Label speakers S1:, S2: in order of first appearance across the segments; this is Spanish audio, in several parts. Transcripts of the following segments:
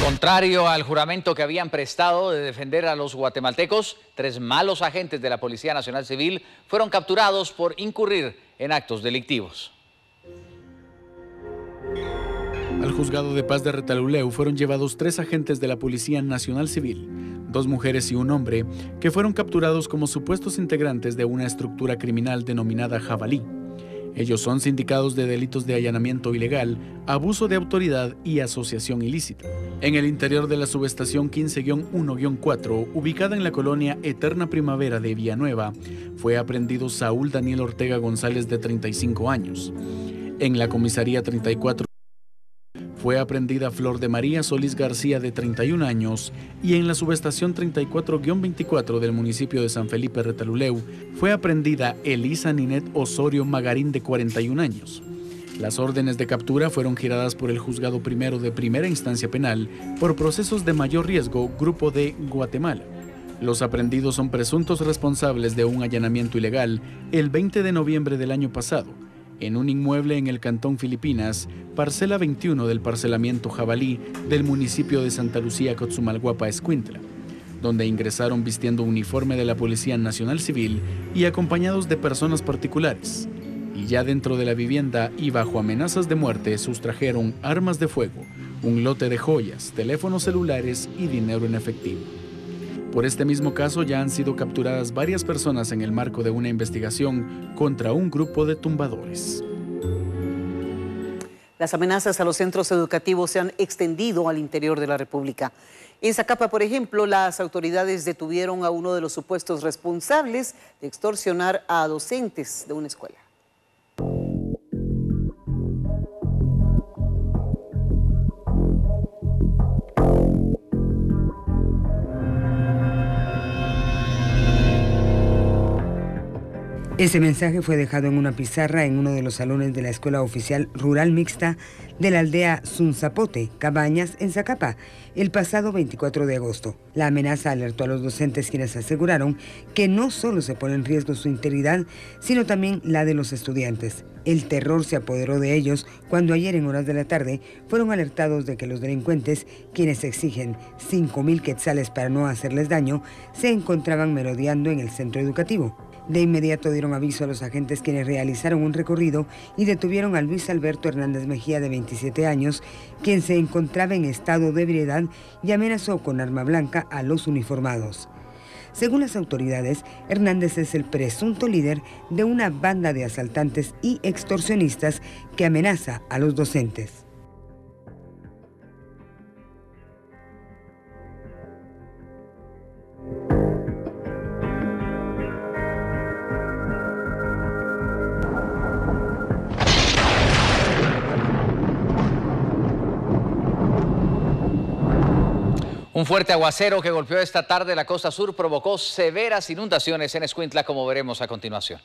S1: Contrario al juramento que habían prestado de defender a los guatemaltecos, 3 malos agentes de la Policía Nacional Civil fueron capturados por incurrir en actos delictivos.
S2: Al juzgado de paz de Retalhuleu fueron llevados 3 agentes de la Policía Nacional Civil, 2 mujeres y un hombre, que fueron capturados como supuestos integrantes de una estructura criminal denominada Jabalí. Ellos son sindicados de delitos de allanamiento ilegal, abuso de autoridad y asociación ilícita. En el interior de la subestación 15-1-4, ubicada en la colonia Eterna Primavera de Villanueva, fue aprehendido Saúl Daniel Ortega González, de 35 años. En la comisaría 34 fue aprehendida Flor de María Solís García, de 31 años, y en la subestación 34-24 del municipio de San Felipe Retalhuleu fue aprehendida Elisa Ninet Osorio Magarín, de 41 años. Las órdenes de captura fueron giradas por el Juzgado Primero de Primera Instancia Penal por procesos de mayor riesgo, Grupo D, Guatemala. Los aprehendidos son presuntos responsables de un allanamiento ilegal el 20 de noviembre del año pasado, en un inmueble en el Cantón Filipinas, parcela 21 del parcelamiento Jabalí del municipio de Santa Lucía, Cotzumalguapa, Escuintla, donde ingresaron vistiendo uniforme de la Policía Nacional Civil y acompañados de personas particulares. Y ya dentro de la vivienda y bajo amenazas de muerte sustrajeron armas de fuego, un lote de joyas, teléfonos celulares y dinero en efectivo. Por este mismo caso ya han sido capturadas varias personas en el marco de una investigación contra un grupo de tumbadores.
S3: Las amenazas a los centros educativos se han extendido al interior de la República. En Zacapa, por ejemplo, las autoridades detuvieron a uno de los supuestos responsables de extorsionar a docentes de una escuela.
S4: Ese mensaje fue dejado en una pizarra en uno de los salones de la Escuela Oficial Rural Mixta de la aldea Sunzapote, Cabañas, en Zacapa, el pasado 24 de agosto. La amenaza alertó a los docentes, quienes aseguraron que no solo se pone en riesgo su integridad, sino también la de los estudiantes. El terror se apoderó de ellos cuando ayer en horas de la tarde fueron alertados de que los delincuentes, quienes exigen 5,000 quetzales para no hacerles daño, se encontraban merodeando en el centro educativo. De inmediato dieron aviso a los agentes, quienes realizaron un recorrido y detuvieron a Luis Alberto Hernández Mejía, de 27 años, quien se encontraba en estado de ebriedad y amenazó con arma blanca a los uniformados. Según las autoridades, Hernández es el presunto líder de una banda de asaltantes y extorsionistas que amenaza a los docentes.
S1: Un fuerte aguacero que golpeó esta tarde la costa sur provocó severas inundaciones en Escuintla, como veremos a continuación.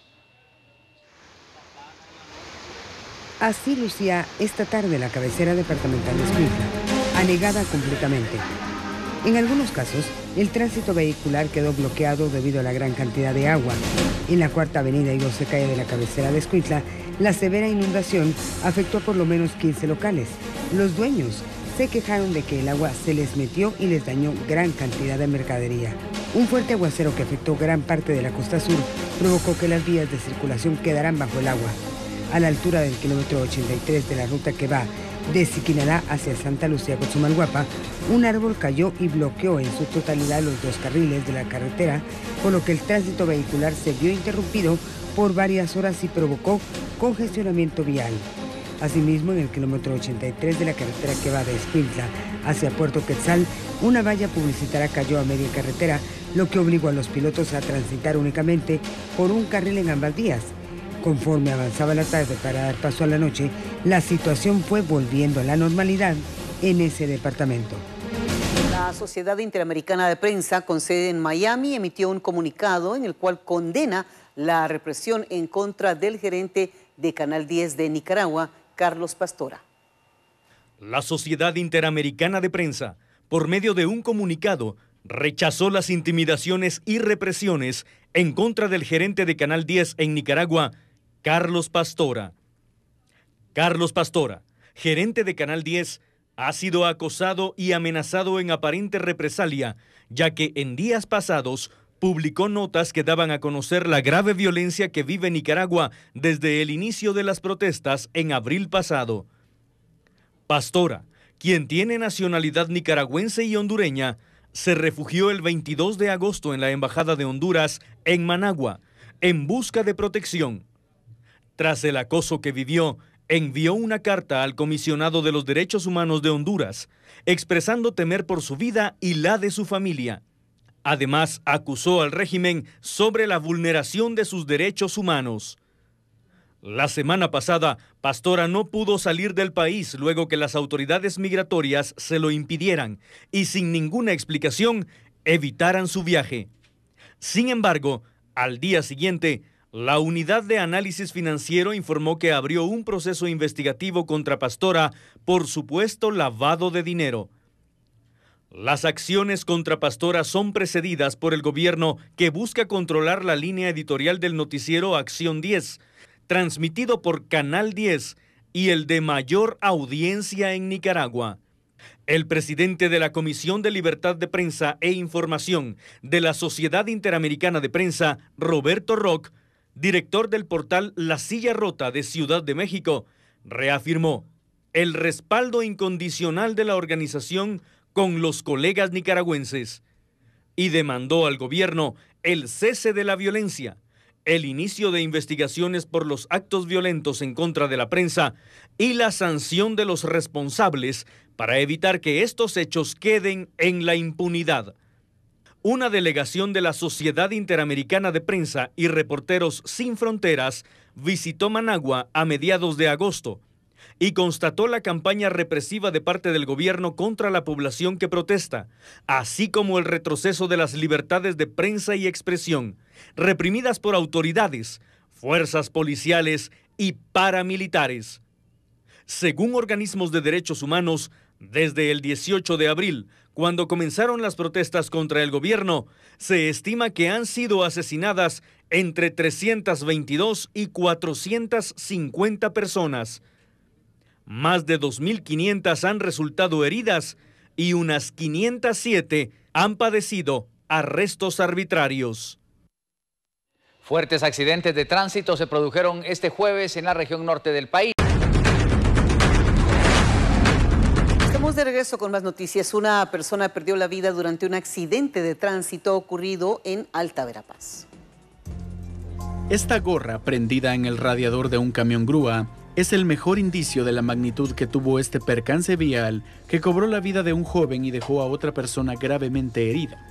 S4: Así lucía esta tarde la cabecera departamental de Escuintla, anegada completamente. En algunos casos, el tránsito vehicular quedó bloqueado debido a la gran cantidad de agua. En la Cuarta Avenida y 12 Calle de la cabecera de Escuintla, la severa inundación afectó a por lo menos 15 locales. Los dueños se quejaron de que el agua se les metió y les dañó gran cantidad de mercadería. Un fuerte aguacero que afectó gran parte de la costa sur provocó que las vías de circulación quedaran bajo el agua. A la altura del kilómetro 83 de la ruta que va de Siquinalá hacia Santa Lucía, Cotzumalguapa, un árbol cayó y bloqueó en su totalidad los 2 carriles de la carretera, por lo que el tránsito vehicular se vio interrumpido por varias horas y provocó congestionamiento vial. Asimismo, en el kilómetro 83 de la carretera que va de Escuintla hacia Puerto Quetzal, una valla publicitaria cayó a media carretera, lo que obligó a los pilotos a transitar únicamente por un carril en ambas vías. Conforme avanzaba la tarde para dar paso a la noche, la situación fue volviendo a la normalidad en ese departamento.
S3: La Sociedad Interamericana de Prensa, con sede en Miami, emitió un comunicado en el cual condena la represión en contra del gerente de Canal 10 de Nicaragua, Carlos Pastora.
S5: La Sociedad Interamericana de Prensa, por medio de un comunicado, rechazó las intimidaciones y represiones en contra del gerente de Canal 10 en Nicaragua, Carlos Pastora. Carlos Pastora, gerente de Canal 10, ha sido acosado y amenazado en aparente represalia, ya que en días pasados publicó notas que daban a conocer la grave violencia que vive Nicaragua desde el inicio de las protestas en abril pasado. Pastora, quien tiene nacionalidad nicaragüense y hondureña, se refugió el 22 de agosto en la Embajada de Honduras en Managua, en busca de protección. Tras el acoso que vivió, envió una carta al comisionado de los Derechos Humanos de Honduras, expresando temer por su vida y la de su familia. Además, acusó al régimen sobre la vulneración de sus derechos humanos. La semana pasada, Pastora no pudo salir del país luego que las autoridades migratorias se lo impidieran y sin ninguna explicación evitaran su viaje. Sin embargo, al día siguiente, la Unidad de Análisis Financiero informó que abrió un proceso investigativo contra Pastora por supuesto lavado de dinero. Las acciones contra Pastora son precedidas por el gobierno que busca controlar la línea editorial del noticiero Acción 10, transmitido por Canal 10 y el de mayor audiencia en Nicaragua. El presidente de la Comisión de Libertad de Prensa e Información de la Sociedad Interamericana de Prensa, Roberto Rock, director del portal La Silla Rota de Ciudad de México, reafirmó el respaldo incondicional de la organización con los colegas nicaragüenses y demandó al gobierno el cese de la violencia, el inicio de investigaciones por los actos violentos en contra de la prensa y la sanción de los responsables para evitar que estos hechos queden en la impunidad. Una delegación de la Sociedad Interamericana de Prensa y Reporteros Sin Fronteras visitó Managua a mediados de agosto y constató la campaña represiva de parte del gobierno contra la población que protesta, así como el retroceso de las libertades de prensa y expresión, reprimidas por autoridades, fuerzas policiales y paramilitares. Según organismos de derechos humanos, desde el 18 de abril, cuando comenzaron las protestas contra el gobierno, se estima que han sido asesinadas entre 322 y 450 personas. Más de 2.500 han resultado heridas y unas 507 han padecido arrestos arbitrarios.
S1: Fuertes accidentes de tránsito se produjeron este jueves en la región norte del país.
S3: Estamos de regreso con más noticias. Una persona perdió la vida durante un accidente de tránsito ocurrido en Alta Verapaz.
S2: Esta gorra prendida en el radiador de un camión grúa es el mejor indicio de la magnitud que tuvo este percance vial que cobró la vida de un joven y dejó a otra persona gravemente herida.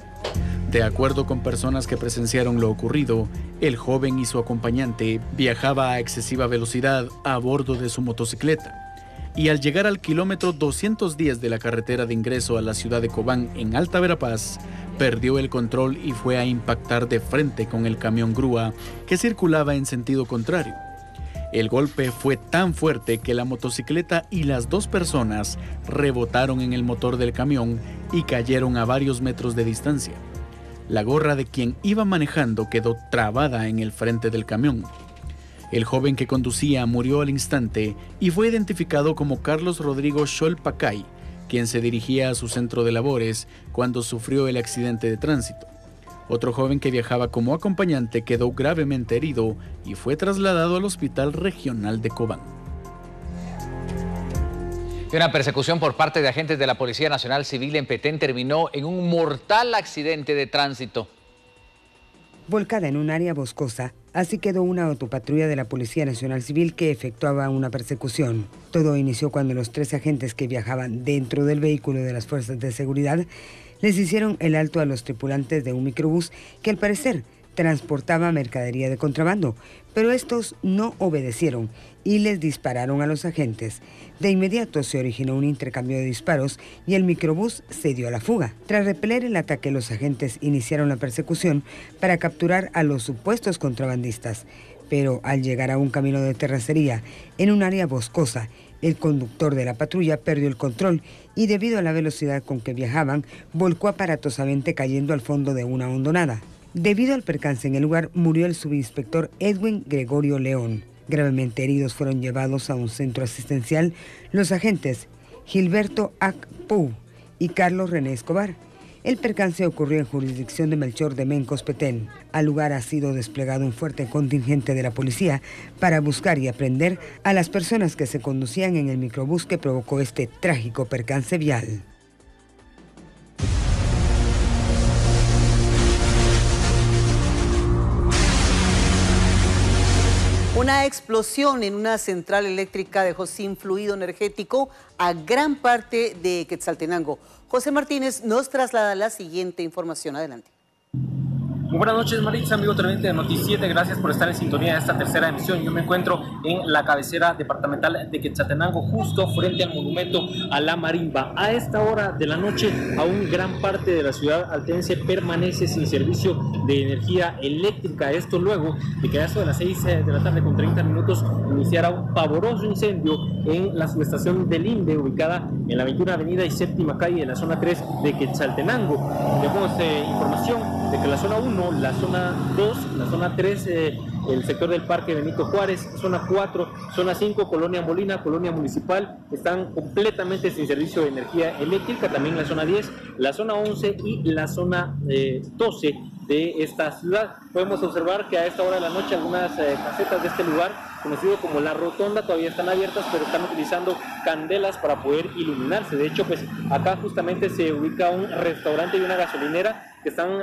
S2: De acuerdo con personas que presenciaron lo ocurrido, el joven y su acompañante viajaba a excesiva velocidad a bordo de su motocicleta y al llegar al kilómetro 210 de la carretera de ingreso a la ciudad de Cobán en Alta Verapaz, perdió el control y fue a impactar de frente con el camión grúa que circulaba en sentido contrario. El golpe fue tan fuerte que la motocicleta y las dos personas rebotaron en el motor del camión y cayeron a varios metros de distancia. La gorra de quien iba manejando quedó trabada en el frente del camión. El joven que conducía murió al instante y fue identificado como Carlos Rodrigo Xolpacay, quien se dirigía a su centro de labores cuando sufrió el accidente de tránsito. Otro joven que viajaba como acompañante quedó gravemente herido y fue trasladado al Hospital Regional de Cobán.
S1: Una persecución por parte de agentes de la Policía Nacional Civil en Petén terminó en un mortal accidente de tránsito.
S4: Volcada en un área boscosa, así quedó una autopatrulla de la Policía Nacional Civil que efectuaba una persecución. Todo inició cuando los 3 agentes que viajaban dentro del vehículo de las fuerzas de seguridad les hicieron el alto a los tripulantes de un microbús que al parecer transportaba mercadería de contrabando, pero estos no obedecieron y les dispararon a los agentes. De inmediato se originó un intercambio de disparos y el microbús se dio a la fuga. Tras repeler el ataque, los agentes iniciaron la persecución para capturar a los supuestos contrabandistas, pero al llegar a un camino de terracería en un área boscosa, el conductor de la patrulla perdió el control y debido a la velocidad con que viajaban, volcó aparatosamente cayendo al fondo de una hondonada. Debido al percance en el lugar, murió el subinspector Edwin Gregorio León. Gravemente heridos fueron llevados a un centro asistencial los agentes Gilberto Acpou y Carlos René Escobar. El percance ocurrió en jurisdicción de Melchor de Mencos, Petén. Al lugar ha sido desplegado un fuerte contingente de la policía para buscar y aprehender a las personas que se conducían en el microbús que provocó este trágico percance vial.
S3: Una explosión en una central eléctrica dejó sin fluido energético a gran parte de Quetzaltenango. José Martínez nos traslada la siguiente información. Adelante.
S6: Muy buenas noches, Maritza, amigo televidente de Noti7, gracias por estar en sintonía de esta tercera emisión. Yo me encuentro en la cabecera departamental de Quetzaltenango, justo frente al monumento a la marimba. A esta hora de la noche, aún gran parte de la ciudad altense permanece sin servicio de energía eléctrica. Esto luego de que a eso de las 6 de la tarde con 30 minutos iniciara un pavoroso incendio en la subestación del INDE, ubicada en la 21 Avenida y 7ª Calle de la zona 3 de Quetzaltenango. Tenemos información de que la zona 1, la zona 2, la zona 3, el sector del Parque Benito Juárez, zona 4, zona 5, Colonia Molina, Colonia Municipal, están completamente sin servicio de energía eléctrica. También la zona 10, la zona 11 y la zona 12 de esta ciudad. Podemos observar que a esta hora de la noche algunas casetas de este lugar, conocido como La Rotonda, todavía están abiertas, pero están utilizando candelas para poder iluminarse. De hecho, pues acá justamente se ubica un restaurante y una gasolinera que están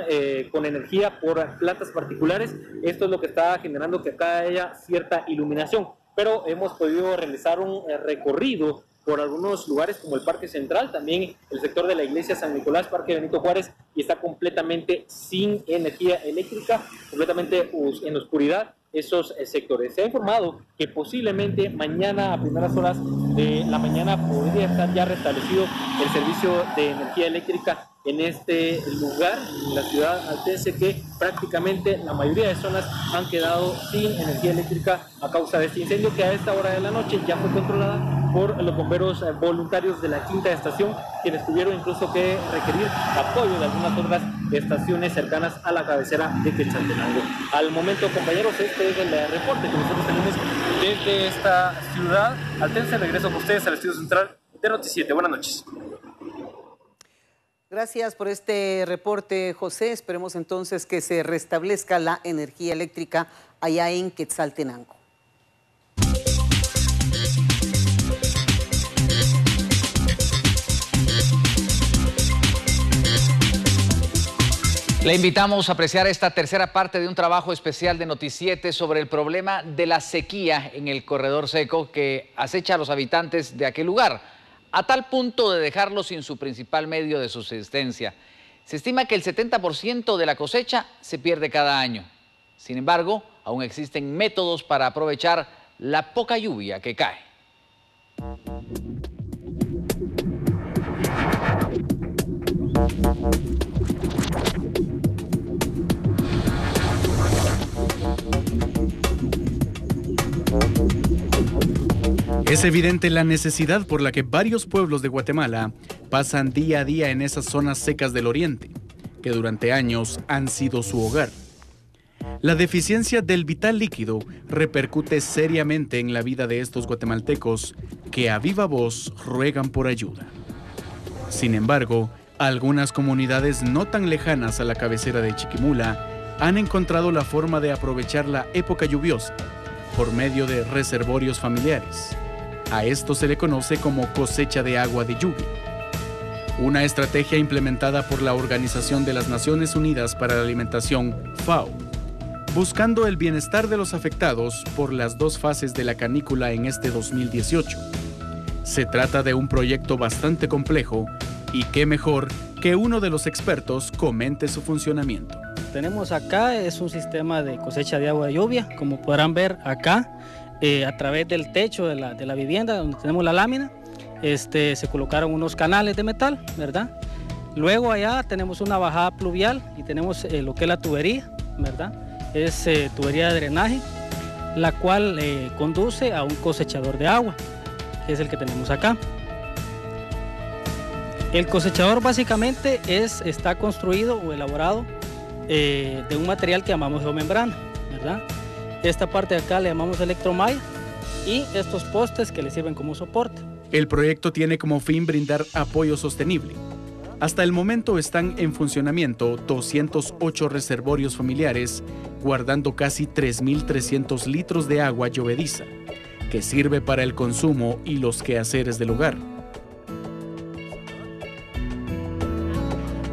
S6: con energía por plantas particulares. Esto es lo que está generando que acá haya cierta iluminación, pero hemos podido realizar un recorrido por algunos lugares como el Parque Central, también el sector de la Iglesia San Nicolás, Parque Benito Juárez, y está completamente sin energía eléctrica, completamente en oscuridad esos sectores. Se ha informado que posiblemente mañana a primeras horas de la mañana podría estar ya restablecido el servicio de energía eléctrica en este lugar, en la ciudad altense, que prácticamente la mayoría de zonas han quedado sin energía eléctrica a causa de este incendio, que a esta hora de la noche ya fue controlada por los bomberos voluntarios de la 5ª estación, quienes tuvieron incluso que requerir apoyo de algunas otras estaciones cercanas a la cabecera de Quetzaltenango. Al momento, compañeros, este es el reporte que nosotros tenemos desde esta ciudad altense. Regreso con ustedes al estudio central de Noti7. Buenas noches.
S3: Gracias por este reporte, José. Esperemos entonces que se restablezca la energía eléctrica allá en Quetzaltenango.
S1: Le invitamos a apreciar esta tercera parte de un trabajo especial de Noti7 sobre el problema de la sequía en el corredor seco que acecha a los habitantes de aquel lugar, a tal punto de dejarlos sin su principal medio de subsistencia. Se estima que el 70% de la cosecha se pierde cada año. Sin embargo, aún existen métodos para aprovechar la poca lluvia que cae.
S2: Es evidente la necesidad por la que varios pueblos de Guatemala pasan día a día en esas zonas secas del oriente, que durante años han sido su hogar. La deficiencia del vital líquido repercute seriamente en la vida de estos guatemaltecos que a viva voz ruegan por ayuda. Sin embargo, algunas comunidades no tan lejanas a la cabecera de Chiquimula han encontrado la forma de aprovechar la época lluviosa por medio de reservorios familiares. A esto se le conoce como cosecha de agua de lluvia. Una estrategia implementada por la Organización de las Naciones Unidas para la Alimentación, FAO, buscando el bienestar de los afectados por las 2 fases de la canícula en este 2018. Se trata de un proyecto bastante complejo y qué mejor que uno de los expertos comente su funcionamiento.
S7: Tenemos acá, es un sistema de cosecha de agua de lluvia, como podrán ver acá, a través del techo de la vivienda, donde tenemos la lámina, se colocaron unos canales de metal, ¿verdad? Luego allá tenemos una bajada pluvial y tenemos lo que es la tubería, ¿verdad? Es tubería de drenaje, la cual conduce a un cosechador de agua, que es el que tenemos acá. El cosechador básicamente está construido o elaborado de un material que llamamos geomembrana, ¿verdad? Esta parte de acá le llamamos electromalla y estos postes que le sirven como soporte.
S2: El proyecto tiene como fin brindar apoyo sostenible. Hasta el momento están en funcionamiento 208 reservorios familiares, guardando casi 3.300 litros de agua llovediza, que sirve para el consumo y los quehaceres del hogar.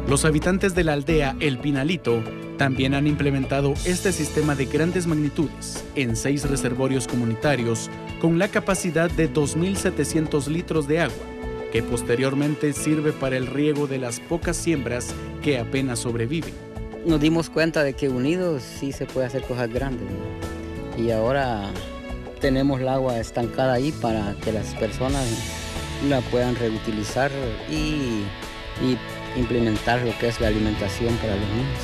S2: Los habitantes de la aldea El Pinalito también han implementado este sistema de grandes magnitudes en 6 reservorios comunitarios con la capacidad de 2.700 litros de agua, que posteriormente sirve para el riego de las pocas siembras que apenas sobreviven.
S8: Nos dimos cuenta de que unidos sí se puede hacer cosas grandes, ¿no? Y ahora tenemos el agua estancada ahí para que las personas la puedan reutilizar y implementar lo que es la alimentación para los niños.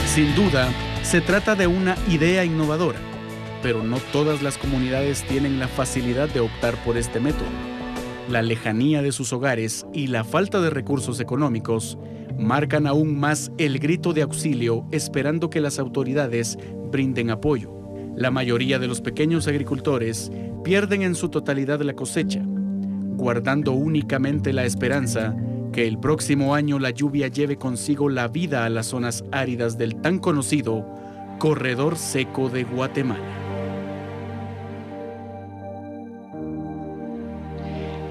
S2: Sin duda, se trata de una idea innovadora, pero no todas las comunidades tienen la facilidad de optar por este método. La lejanía de sus hogares y la falta de recursos económicos marcan aún más el grito de auxilio, esperando que las autoridades brinden apoyo. La mayoría de los pequeños agricultores pierden en su totalidad la cosecha, guardando únicamente la esperanza que el próximo año la lluvia lleve consigo la vida a las zonas áridas del tan conocido Corredor Seco de Guatemala.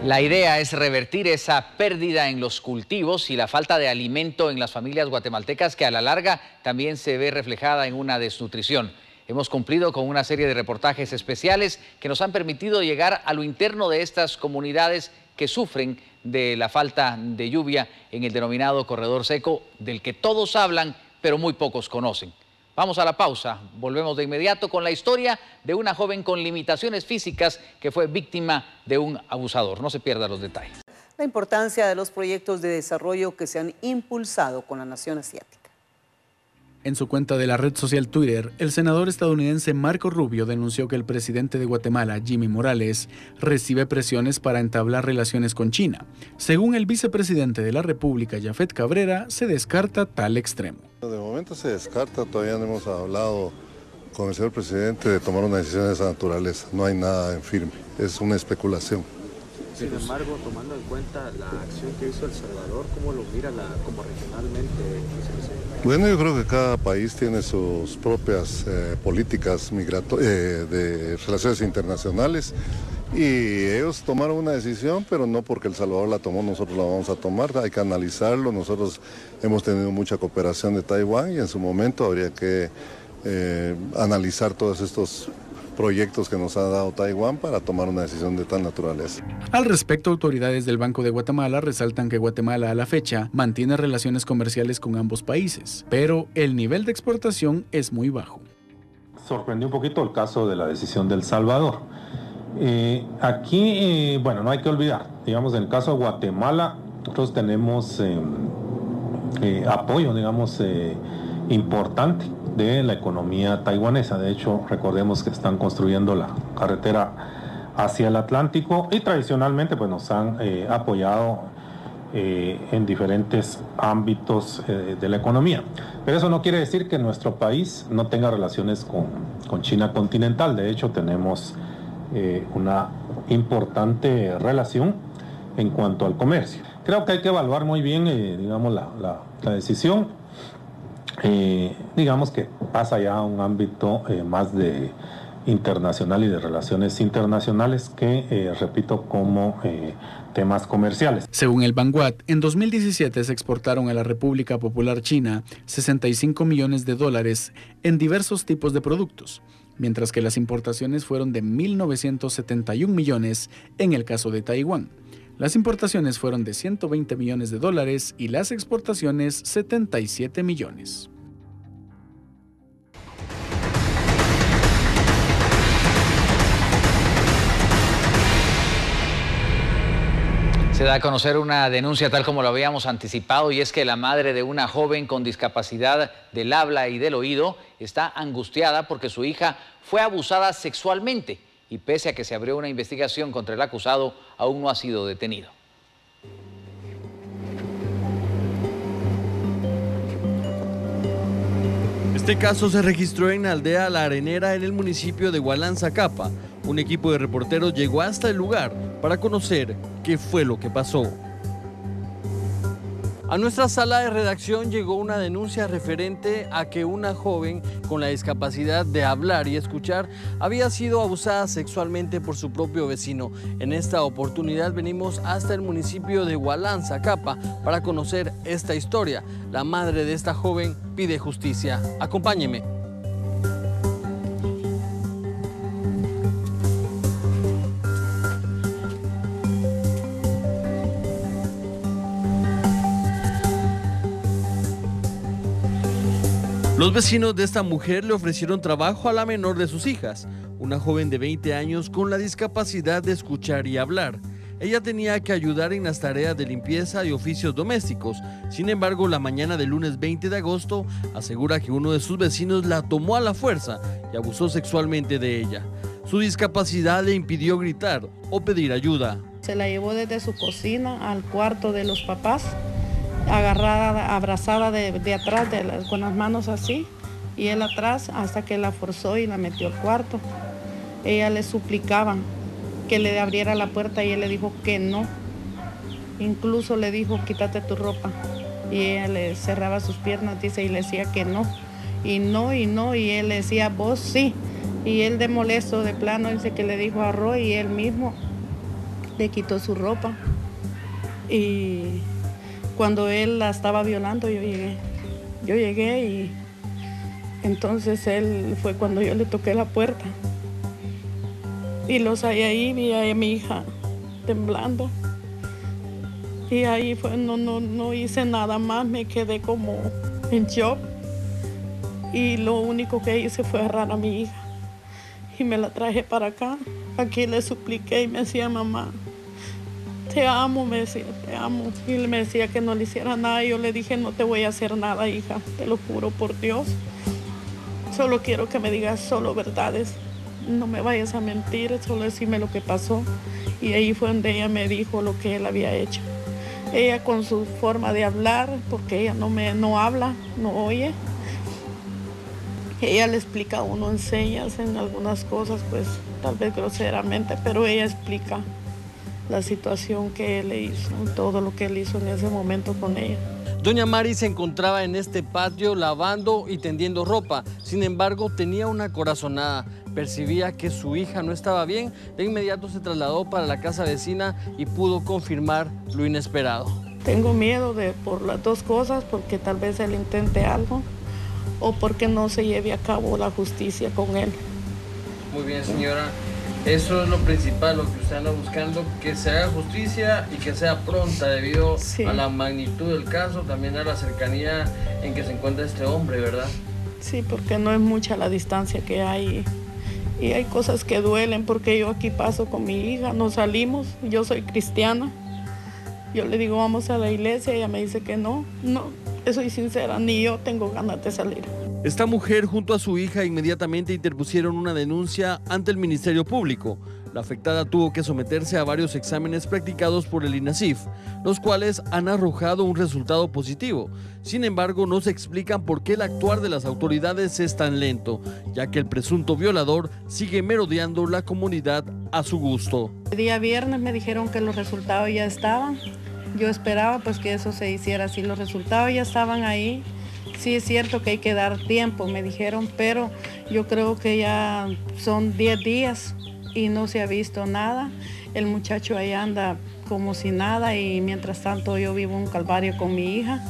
S1: La idea es revertir esa pérdida en los cultivos y la falta de alimento en las familias guatemaltecas, que a la larga también se ve reflejada en una desnutrición. Hemos cumplido con una serie de reportajes especiales que nos han permitido llegar a lo interno de estas comunidades que sufren de la falta de lluvia en el denominado corredor seco, del que todos hablan, pero muy pocos conocen. Vamos a la pausa, volvemos de inmediato con la historia de una joven con limitaciones físicas que fue víctima de un abusador. No se pierdan los detalles.
S3: La importancia de los proyectos de desarrollo que se han impulsado con la nación asiática.
S2: En su cuenta de la red social Twitter, el senador estadounidense Marco Rubio denunció que el presidente de Guatemala, Jimmy Morales, recibe presiones para entablar relaciones con China. Según el vicepresidente de la República, Yafet Cabrera, se descarta tal extremo.
S9: De momento se descarta, todavía no hemos hablado con el señor presidente de tomar una decisión de esa naturaleza. No hay nada en firme, es una especulación.
S10: Sin embargo, tomando en cuenta la acción que hizo El Salvador, ¿cómo lo mira como regionalmente?
S9: Bueno, yo creo que cada país tiene sus propias políticas de relaciones internacionales y ellos tomaron una decisión, pero no porque El Salvador la tomó, nosotros la vamos a tomar, hay que analizarlo. Nosotros hemos tenido mucha cooperación de Taiwán y en su momento habría que analizar todos estos proyectos que nos ha dado Taiwán para tomar una decisión de tal naturaleza.
S2: Al respecto, autoridades del Banco de Guatemala resaltan que Guatemala a la fecha mantiene relaciones comerciales con ambos países, pero el nivel de exportación es muy bajo.
S11: Sorprendió un poquito el caso de la decisión de El Salvador. Aquí, bueno, no hay que olvidar, digamos, en el caso de Guatemala, nosotros tenemos apoyo, digamos, importante de la economía taiwanesa. De hecho, recordemos que están construyendo la carretera hacia el Atlántico y tradicionalmente pues nos han apoyado en diferentes ámbitos de la economía. Pero eso no quiere decir que nuestro país no tenga relaciones con China continental. De hecho, tenemos una importante relación en cuanto al comercio. Creo que hay que evaluar muy bien, digamos, la decisión. Digamos que pasa ya a un ámbito más de internacional y de relaciones internacionales que, repito, como temas comerciales.
S2: Según el Vanguard, en 2017 se exportaron a la República Popular China 65 millones de dólares en diversos tipos de productos, mientras que las importaciones fueron de 1.971 millones en el caso de Taiwán. Las importaciones fueron de 120 millones de dólares y las exportaciones 77 millones.
S1: Se da a conocer una denuncia tal como lo habíamos anticipado, y es que la madre de una joven con discapacidad del habla y del oído está angustiada porque su hija fue abusada sexualmente y pese a que se abrió una investigación contra el acusado, aún no ha sido detenido.
S12: Este caso se registró en la aldea La Arenera, en el municipio de Hualán, Zacapa. Un equipo de reporteros llegó hasta el lugar para conocer qué fue lo que pasó. A nuestra sala de redacción llegó una denuncia referente a que una joven con la discapacidad de hablar y escuchar había sido abusada sexualmente por su propio vecino. En esta oportunidad venimos hasta el municipio de Hualán, Zacapa, para conocer esta historia. La madre de esta joven pide justicia. Acompáñeme. Los vecinos de esta mujer le ofrecieron trabajo a la menor de sus hijas, una joven de 20 años con la discapacidad de escuchar y hablar. Ella tenía que ayudar en las tareas de limpieza y oficios domésticos. Sin embargo, la mañana del lunes 20 de agosto asegura que uno de sus vecinos la tomó a la fuerza y abusó sexualmente de ella. Su discapacidad le impidió gritar o pedir ayuda.
S13: Se la llevó desde su cocina al cuarto de los papás, agarrada, abrazada de atrás, con las manos así, y él atrás, hasta que la forzó y la metió al cuarto. Ella le suplicaba que le abriera la puerta y él le dijo que no. Incluso le dijo, quítate tu ropa. Y ella le cerraba sus piernas, dice, y le decía que no. Y no, y él le decía, vos sí. Y él de molesto, de plano, dice que le dijo a Roy, y él mismo le quitó su ropa. Y cuando él la estaba violando, yo llegué y entonces él fue cuando yo le toqué la puerta. Y los hallé ahí, vi a mi hija temblando. Y ahí fue, no hice nada más, me quedé como en shock. Y lo único que hice fue agarrar a mi hija. Y me la traje para acá. Aquí le supliqué y me decía, mamá, te amo, me decía, te amo. Y él me decía que no le hiciera nada. Y yo le dije, no te voy a hacer nada, hija, te lo juro por Dios. Solo quiero que me digas solo verdades. No me vayas a mentir, solo decime lo que pasó. Y ahí fue donde ella me dijo lo que él había hecho. Ella con su forma de hablar, porque ella no habla, no oye. Ella le explica a uno en señas, en algunas cosas, pues tal vez groseramente, pero ella explica la situación que él le hizo, todo lo que él hizo en ese momento con ella.
S12: Doña Mari se encontraba en este patio lavando y tendiendo ropa. Sin embargo, tenía una corazonada. Percibía que su hija no estaba bien. De inmediato se trasladó para la casa vecina y pudo confirmar lo inesperado.
S13: Tengo miedo por las dos cosas, porque tal vez él intente algo o porque no se lleve a cabo la justicia con él.
S12: Muy bien, señora. Eso es lo principal, lo que usted anda buscando, que se haga justicia y que sea pronta debido a la magnitud del caso, también a la cercanía en que se encuentra este hombre, ¿verdad?
S13: Sí, porque no es mucha la distancia que hay y hay cosas que duelen, porque yo aquí paso con mi hija, nos salimos, yo soy cristiana, yo le digo vamos a la iglesia, ella me dice que no, soy sincera, ni yo tengo ganas de salir.
S12: Esta mujer junto a su hija inmediatamente interpusieron una denuncia ante el Ministerio Público. La afectada tuvo que someterse a varios exámenes practicados por el INASIF, los cuales han arrojado un resultado positivo. Sin embargo, no se explican por qué el actuar de las autoridades es tan lento, ya que el presunto violador sigue merodeando la comunidad a su gusto.
S13: El día viernes me dijeron que los resultados ya estaban. Yo esperaba pues que eso se hiciera así, los resultados ya estaban ahí. Sí es cierto que hay que dar tiempo, me dijeron, pero yo creo que ya son 10 días y no se ha visto nada. El muchacho ahí anda como si nada y mientras tanto yo vivo un calvario con mi hija.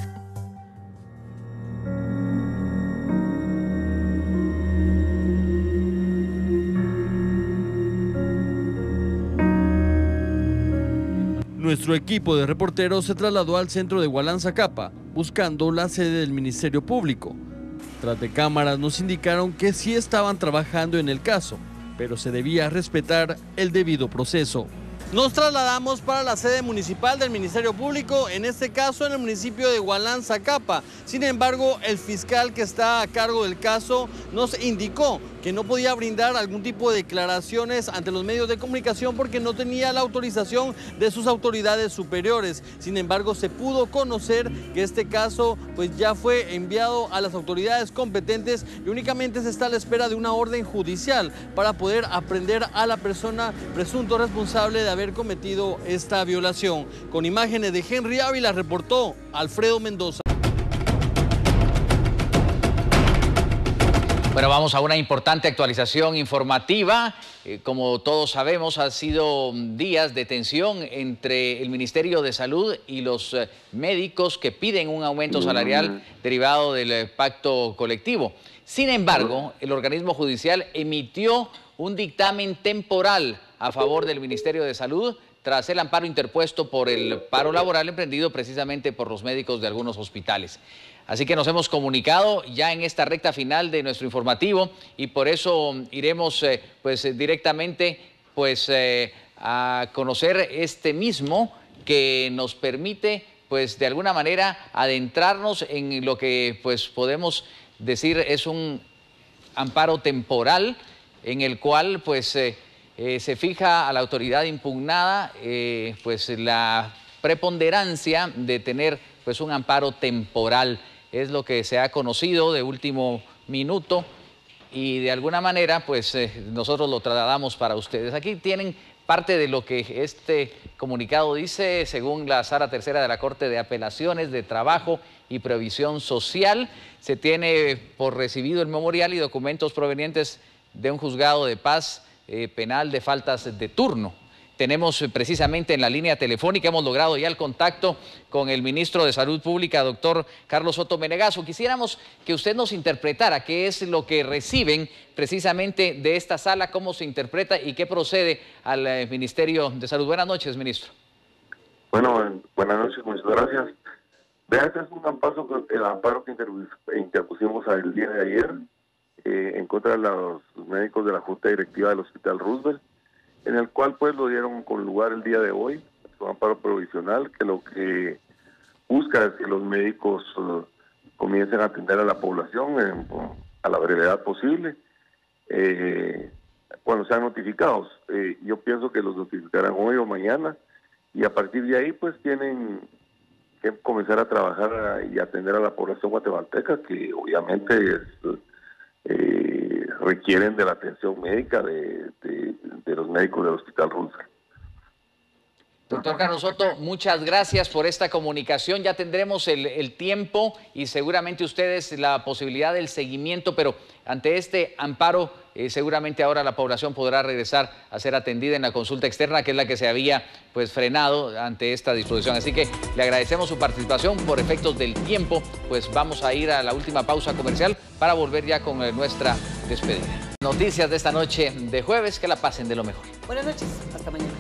S12: Nuestro equipo de reporteros se trasladó al centro de Hualán, Zacapa, buscando la sede del Ministerio Público. Tras de cámaras nos indicaron que sí estaban trabajando en el caso, pero se debía respetar el debido proceso. Nos trasladamos para la sede municipal del Ministerio Público, en este caso en el municipio de Hualán, Zacapa. Sin embargo, el fiscal que está a cargo del caso nos indicó que no podía brindar algún tipo de declaraciones ante los medios de comunicación porque no tenía la autorización de sus autoridades superiores. Sin embargo, se pudo conocer que este caso pues ya fue enviado a las autoridades competentes y únicamente se está a la espera de una orden judicial para poder aprehender a la persona presunto responsable de haber cometido esta violación. Con imágenes de Henry Ávila reportó Alfredo Mendoza.
S1: Bueno, vamos a una importante actualización informativa. Como todos sabemos, ha sido días de tensión entre el Ministerio de Salud y los médicos que piden un aumento salarial derivado del pacto colectivo. Sin embargo, el organismo judicial emitió un dictamen temporal a favor del Ministerio de Salud tras el amparo interpuesto por el paro laboral emprendido precisamente por los médicos de algunos hospitales. Así que nos hemos comunicado ya en esta recta final de nuestro informativo y por eso iremos directamente a conocer este mismo que nos permite de alguna manera adentrarnos en lo que podemos decir es un amparo temporal en el cual se fija a la autoridad impugnada la preponderancia de tener un amparo temporal. Es lo que se ha conocido de último minuto y de alguna manera nosotros lo trasladamos para ustedes. Aquí tienen parte de lo que este comunicado dice. Según la Sala Tercera de la Corte de Apelaciones de Trabajo y Previsión Social, se tiene por recibido el memorial y documentos provenientes de un juzgado de paz penal de faltas de turno. Tenemos precisamente en la línea telefónica, hemos logrado ya el contacto con el ministro de Salud Pública, doctor Carlos Soto Menegaso. Quisiéramos que usted nos interpretara qué es lo que reciben precisamente de esta sala, cómo se interpreta y qué procede al Ministerio de Salud. Buenas noches, ministro.
S14: Bueno, buenas noches, muchas gracias. Vean, este es el amparo que interpusimos el día de ayer en contra de los médicos de la Junta Directiva del Hospital Roosevelt, en el cual lo dieron con lugar el día de hoy, un amparo provisional que lo que busca es que los médicos comiencen a atender a la población a la brevedad posible cuando sean notificados. Yo pienso que los notificarán hoy o mañana y a partir de ahí tienen que comenzar a trabajar y atender a la población guatemalteca, que obviamente requieren de la atención médica de los médicos del Hospital Roosevelt.
S1: Doctor Carlos Soto, muchas gracias por esta comunicación. Ya tendremos el tiempo y seguramente ustedes la posibilidad del seguimiento, pero ante este amparo seguramente ahora la población podrá regresar a ser atendida en la consulta externa, que es la que se había frenado ante esta disposición. Así que le agradecemos su participación. Por efectos del tiempo, vamos a ir a la última pausa comercial para volver ya con nuestra despedida. Noticias de esta noche de jueves, que la pasen de lo mejor.
S3: Buenas noches, hasta mañana.